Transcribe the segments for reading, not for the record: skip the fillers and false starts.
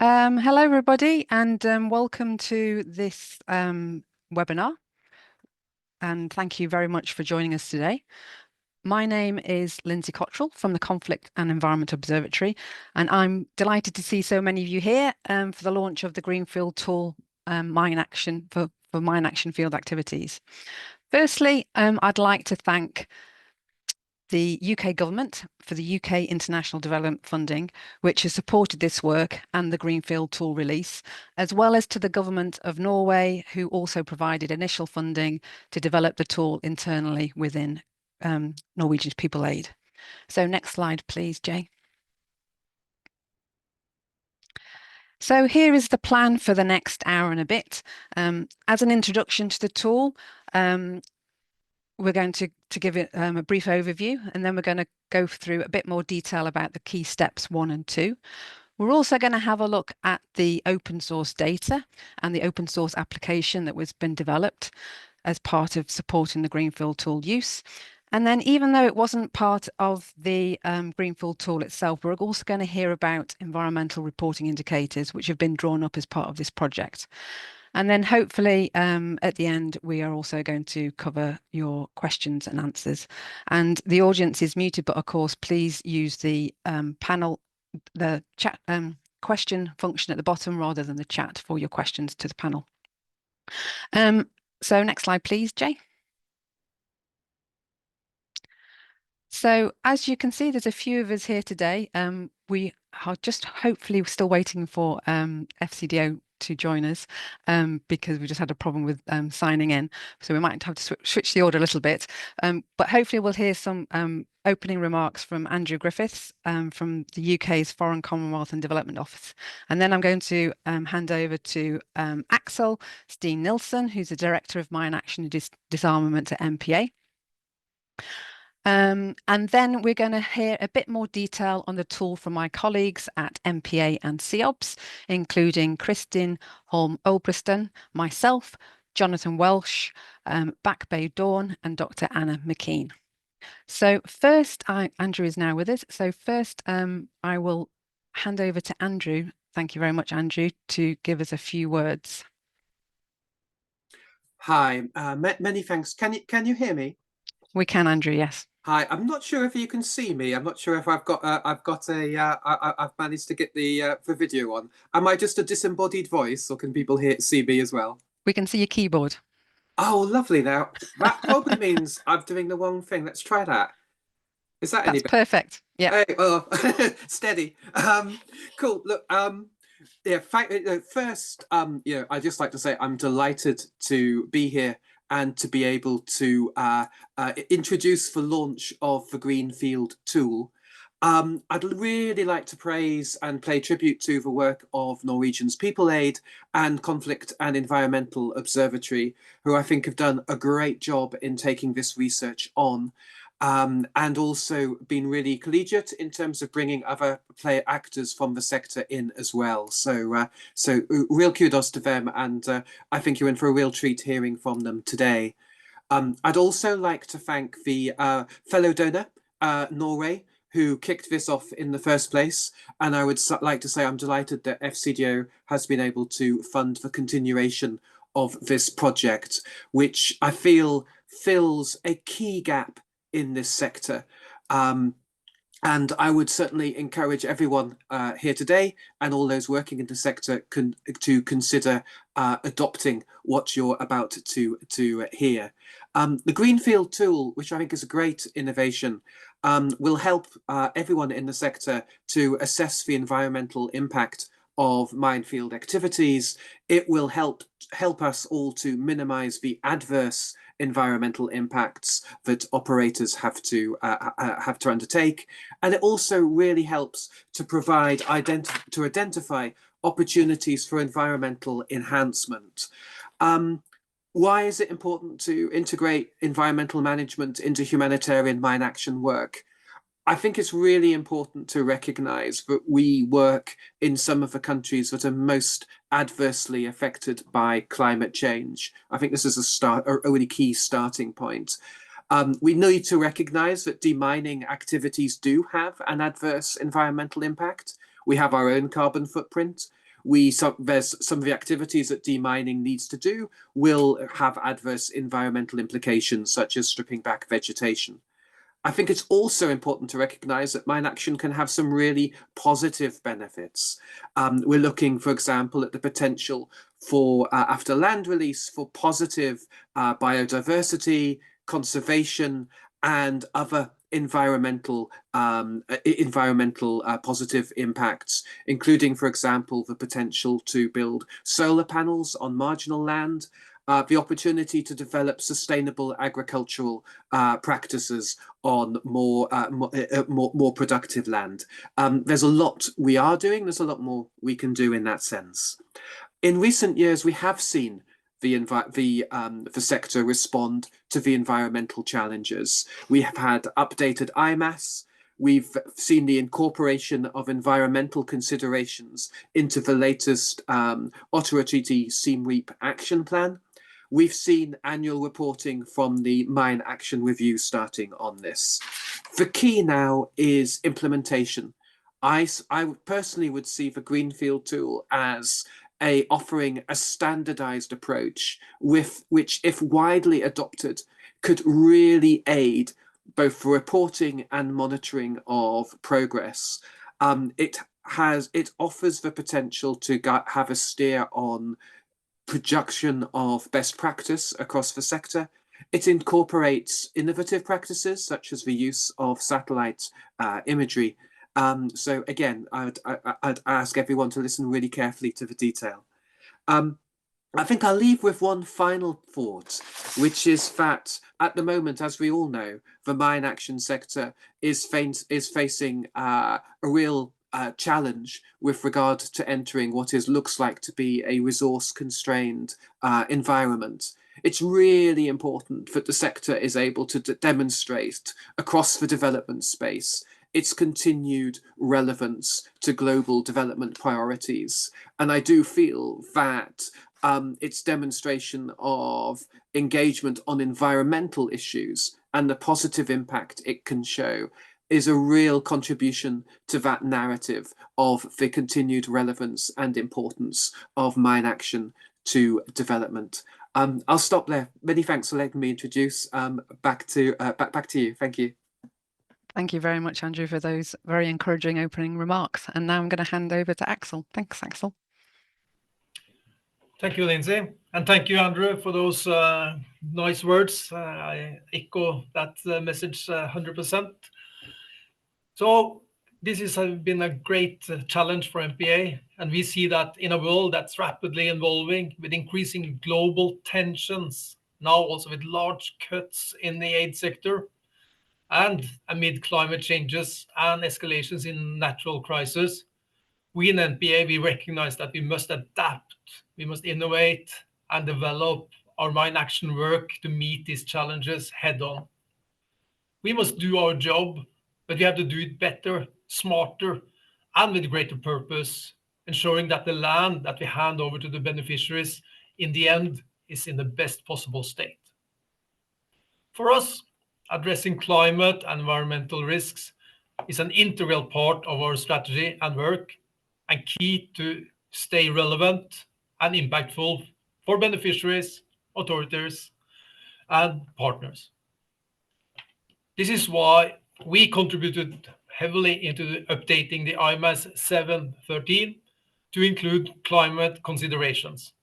Hello, everybody, and welcome to this webinar. And thank you very much for joining us today. My name is Lindsay Cottrell from the Conflict and Environment Observatory, and I'm delighted to see so many of you here for the launch of the Greenfield Tool Mine Action for Mine Action Field Activities. Firstly, I'd like to thank the UK government for the UK International Development Funding, which has supported this work and the Greenfield tool release, as well as to the government of Norway, who also provided initial funding to develop the tool internally within Norwegian People Aid. So next slide, please, Jay. So here is the plan for the next hour and a bit. As an introduction to the tool, we're going to give it a brief overview, and then we're going to go through a bit more detail about the key steps 1 and 2. We're also going to have a look at the open source data and the open source application that was been developed as part of supporting the Greenfield tool use. And then, even though it wasn't part of the Greenfield tool itself, we're also going to hear about environmental reporting indicators, which have been drawn up as part of this project. And then hopefully at the end, we are also going to cover your questions and answers. And the audience is muted, but of course, please use the panel, the chat question function at the bottom rather than the chat for your questions to the panel. So next slide, please, Jay. So as you can see, there's a few of us here today. We are just hopefully still waiting for FCDO to join us because we just had a problem with signing in. So we might have to switch the order a little bit. But hopefully we'll hear some opening remarks from Andrew Griffiths from the UK's Foreign Commonwealth and Development Office. And then I'm going to hand over to Axel Steen Nilsson, who's the Director of Mine Action and Disarmament at NPA. And then we're going to hear a bit more detail on the tool from my colleagues at NPA and CEOBS, including Kristin Holm-Olbreston, myself, Jonathan Welsh, Back Bay Dawn, and Dr. Anna McKean. So first, Andrew is now with us. So first, I will hand over to Andrew. Thank you very much, Andrew, to give us a few words. Hi, many thanks. Can you hear me? We can, Andrew. Yes. Hi, I'm not sure if you can see me. I'm not sure if I've managed to get the video on. Am I just a disembodied voice, or can people see me as well? We can see your keyboard. Oh, lovely. Now that probably means I'm doing the wrong thing. Let's try that. Is that any better? Perfect. Yeah. Hey, well, steady. Cool. Look, yeah. First, I'd just like to say I'm delighted to be here and to be able to introduce the launch of the Greenfield tool. I'd really like to praise and pay tribute to the work of Norwegian's People Aid and Conflict and Environmental Observatory, who I think have done a great job in taking this research on. And also been really collegiate in terms of bringing other actors from the sector in as well. So real kudos to them, and I think you're in for a real treat hearing from them today. I'd also like to thank the fellow donor, Norway, who kicked this off in the first place. And I would like to say I'm delighted that FCDO has been able to fund the continuation of this project, which I feel fills a key gap in this sector. And I would certainly encourage everyone here today and all those working in the sector to consider adopting what you're about to hear. The Greenfield tool, which I think is a great innovation, will help everyone in the sector to assess the environmental impact of minefield activities. It will help us all to minimize the adverse environmental impacts that operators have to undertake, and it also really helps to provide to identify opportunities for environmental enhancement. Why is it important to integrate environmental management into humanitarian mine action work? I think it's really important to recognize that we work in some of the countries that are most adversely affected by climate change. I think this is a really key starting point. We need to recognize that demining activities do have an adverse environmental impact. We have our own carbon footprint. There's some of the activities that demining needs to do will have adverse environmental implications, such as stripping back vegetation. I think it's also important to recognize that mine action can have some really positive benefits. We're looking, for example, at the potential for, after land release, for positive biodiversity, conservation, and other environmental positive impacts, including, for example, the potential to build solar panels on marginal land, the opportunity to develop sustainable agricultural practices on more productive land. There's a lot we are doing. There's a lot more we can do in that sense. In recent years, we have seen the sector respond to the environmental challenges. We have had updated IMAS. We've seen the incorporation of environmental considerations into the latest Ottawa Treaty Seam Reap Action Plan. We've seen annual reporting from the Mine Action Review starting on this. The key now is implementation. I personally would see the Greenfield tool as offering a standardized approach which, if widely adopted, could really aid both the reporting and monitoring of progress. It offers the potential to have a steer on production of best practice across the sector. It incorporates innovative practices such as the use of satellite imagery. So again, I'd ask everyone to listen really carefully to the detail. I think I'll leave with one final thought, which is that at the moment, as we all know, the mine action sector is facing a real challenge with regard to entering what looks like to be a resource-constrained environment. It's really important that the sector is able to demonstrate across the development space its continued relevance to global development priorities. And I do feel that its demonstration of engagement on environmental issues and the positive impact it can show is a real contribution to that narrative of the continued relevance and importance of mine action to development. I'll stop there. Many thanks for letting me introduce. Back to you. Thank you. Thank you very much, Andrew, for those very encouraging opening remarks. And now I'm going to hand over to Axel. Thanks, Axel. Thank you, Lindsay. And thank you, Andrew, for those nice words. I echo that message 100%. So this has been a great challenge for NPA, and we see that in a world that's rapidly evolving with increasing global tensions, now also with large cuts in the aid sector, and amid climate changes and escalations in natural crisis, we in NPA, we recognize that we must adapt, we must innovate and develop our mine action work to meet these challenges head on. We must do our job, but we have to do it better, smarter, and with greater purpose, ensuring that the land that we hand over to the beneficiaries in the end is in the best possible state. For us, addressing climate and environmental risks is an integral part of our strategy and work, and key to stay relevant and impactful for beneficiaries, authorities, and partners. This is why we contributed heavily into updating the IMAS 713 to include climate considerations.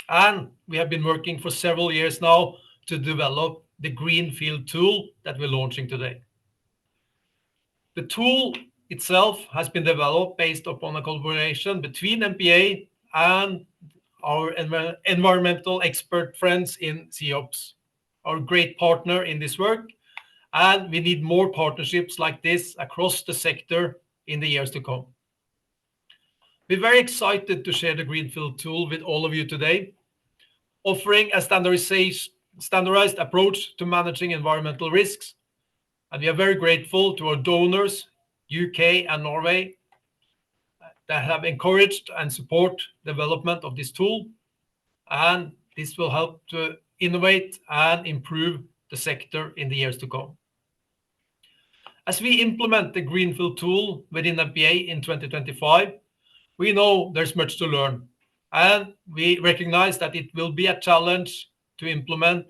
And we have been working for several years now to develop the Greenfield tool that we're launching today. The tool itself has been developed based upon a collaboration between NPA and our environmental expert friends in CEOBS, our great partner in this work, and we need more partnerships like this across the sector in the years to come. We're very excited to share the Greenfield tool with all of you today, offering a standardized approach to managing environmental risks. And we are very grateful to our donors, UK and Norway, that have encouraged and support development of this tool. And this will help to innovate and improve the sector in the years to come. As we implement the Greenfield tool within NPA in 2025, We know there's much to learn, and we recognize that it will be a challenge to implement,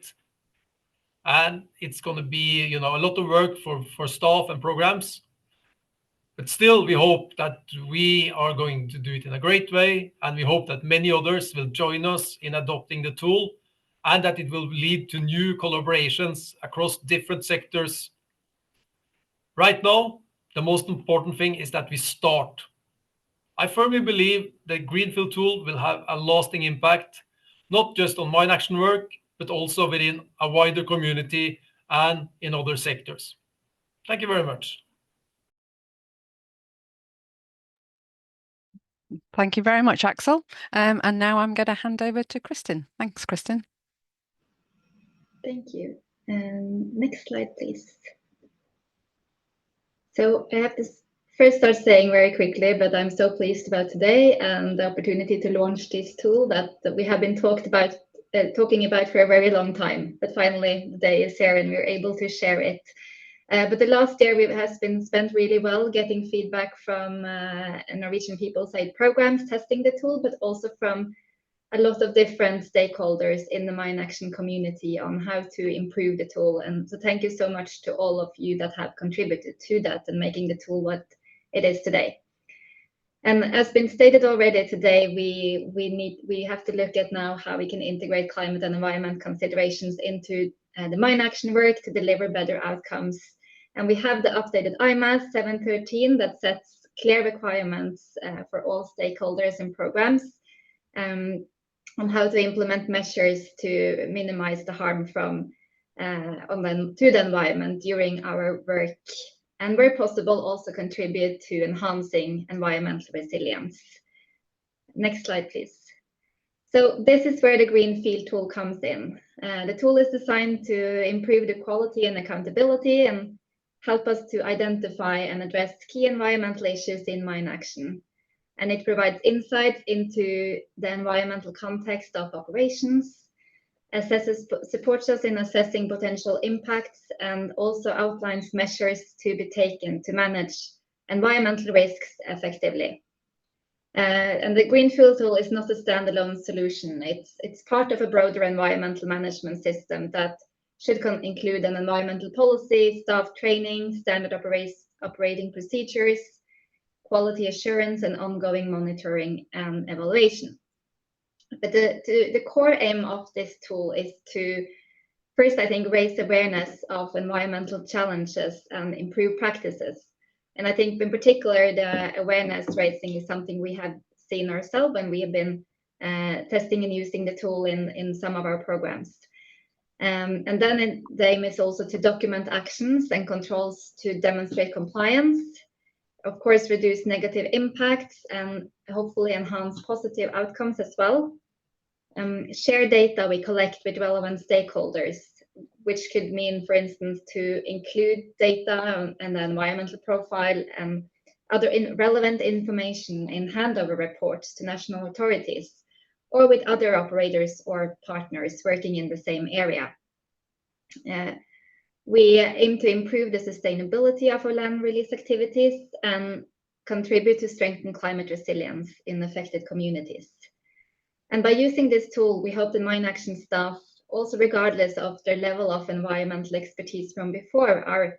and it's going to be, a lot of work for staff and programs. But still, we hope that we are going to do it in a great way, and we hope that many others will join us in adopting the tool, and that it will lead to new collaborations across different sectors. Right now, the most important thing is that we start. I firmly believe the Greenfield tool will have a lasting impact, not just on mine action work, but also within a wider community and in other sectors. Thank you very much. Thank you very much, Axel. And now I'm going to hand over to Kristin. Thanks, Kristin. Thank you. Next slide, please. So I have to first start saying very quickly, but I'm so pleased about today and the opportunity to launch this tool that we have been talking about for a very long time. But finally, the day is here and we're able to share it. But the last year has been spent really well getting feedback from Norwegian People Side programs testing the tool, but also from a lot of different stakeholders in the mine action community on how to improve the tool. And so thank you so much to all of you that have contributed to that and making the tool what it is today. And as been stated already today, we have to look at now how we can integrate climate and environment considerations into the mine action work to deliver better outcomes. And we have the updated IMAS 713 that sets clear requirements for all stakeholders and programs on how to implement measures to minimize the harm from to the environment during our work, and where possible also contribute to enhancing environmental resilience. Next slide, please. So this is where the Greenfield tool comes in. The tool is designed to improve the quality and accountability and help us to identify and address key environmental issues in mine action. And it provides insights into the environmental context of operations, supports us in assessing potential impacts, and also outlines measures to be taken to manage environmental risks effectively. And the Greenfield tool is not a standalone solution. It's part of a broader environmental management system that should include an environmental policy, staff training, standard operating procedures, quality assurance, and ongoing monitoring and evaluation. But the core aim of this tool is to, first, I think, raise awareness of environmental challenges and improve practices. And I think in particular, the awareness raising is something we have seen ourselves when we have been testing and using the tool in some of our programs. And then the aim is also to document actions and controls to demonstrate compliance, of course, reduce negative impacts and hopefully enhance positive outcomes as well. Share data we collect with relevant stakeholders, which could mean, for instance, to include data and the environmental profile and other relevant information in handover reports to national authorities or with other operators or partners working in the same area. We aim to improve the sustainability of our land release activities and contribute to strengthen climate resilience in affected communities. And by using this tool, we hope the mine action staff, also regardless of their level of environmental expertise from before, are